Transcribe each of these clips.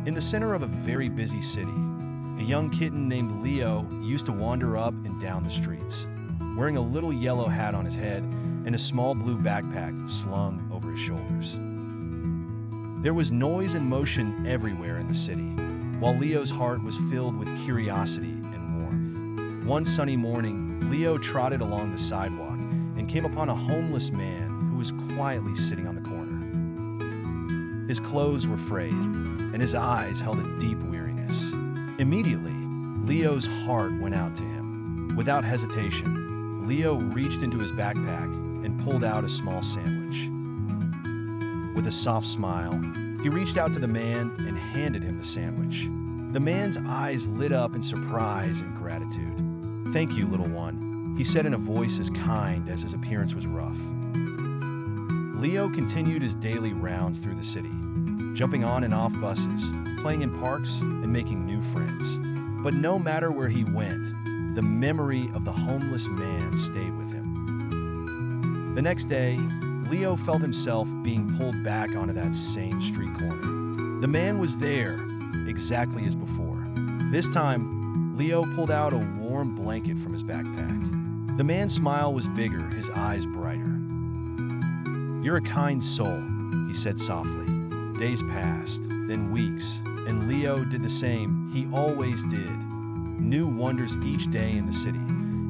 In the center of a very busy city, a young kitten named Leo used to wander up and down the streets, wearing a little yellow hat on his head and a small blue backpack slung over his shoulders. There was noise and motion everywhere in the city, while Leo's heart was filled with curiosity and warmth. One sunny morning, Leo trotted along the sidewalk and came upon a homeless man who was quietly sitting on the corner. His clothes were frayed, and his eyes held a deep weariness. Immediately, Leo's heart went out to him. Without hesitation, Leo reached into his backpack and pulled out a small sandwich. With a soft smile, he reached out to the man and handed him the sandwich. The man's eyes lit up in surprise and gratitude. "Thank you, little one," he said in a voice as kind as his appearance was rough. Leo continued his daily rounds through the city, jumping on and off buses, playing in parks, and making new friends. But no matter where he went, the memory of the homeless man stayed with him. The next day, Leo felt himself being pulled back onto that same street corner. The man was there, exactly as before. This time, Leo pulled out a warm blanket from his backpack. The man's smile was bigger, his eyes brighter. "You're a kind soul," he said softly. Days passed, then weeks, and Leo did the same he always did. New wonders each day in the city,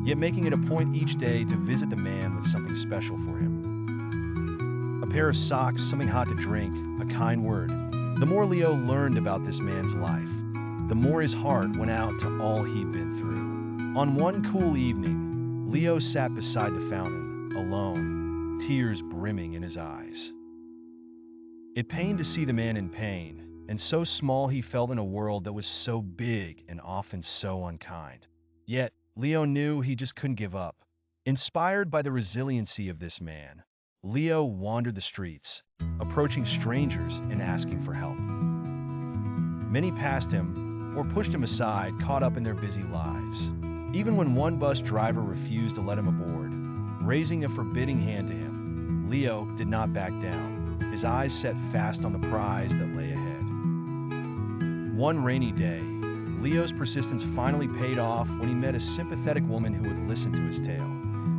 yet making it a point each day to visit the man with something special for him. A pair of socks, something hot to drink, a kind word. The more Leo learned about this man's life, the more his heart went out to all he'd been through. On one cool evening, Leo sat beside the fountain, alone, tears brimming in his eyes. It pained to see the man in pain, and so small he felt in a world that was so big and often so unkind. Yet, Leo knew he just couldn't give up. Inspired by the resiliency of this man, Leo wandered the streets, approaching strangers and asking for help. Many passed him or pushed him aside, caught up in their busy lives. Even when one bus driver refused to let him aboard, raising a forbidding hand to him, Leo did not back down, his eyes set fast on the prize that lay ahead. One rainy day, Leo's persistence finally paid off when he met a sympathetic woman who would listen to his tale.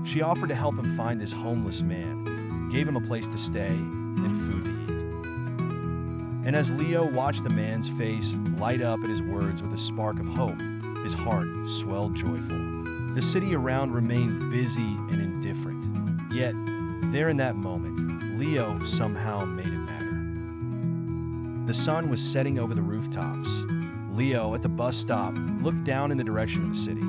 She offered to help him find this homeless man, gave him a place to stay, and food to eat. And as Leo watched the man's face light up at his words with a spark of hope, his heart swelled joyful. The city around remained busy and indifferent. Yet, there in that moment, Leo somehow made it matter. The sun was setting over the rooftops. Leo, at the bus stop, looked down in the direction of the city.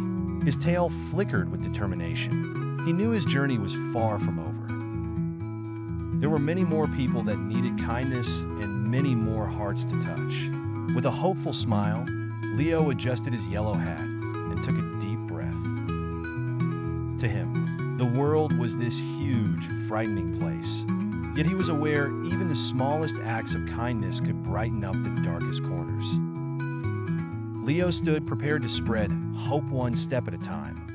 His tail flickered with determination. He knew his journey was far from over. There were many more people that needed kindness and many more hearts to touch. With a hopeful smile, Leo adjusted his yellow hat and took a deep breath. To him, the world was this huge, frightening place. Yet he was aware even the smallest acts of kindness could brighten up the darkest corners. Leo stood prepared to spread hope one step at a time.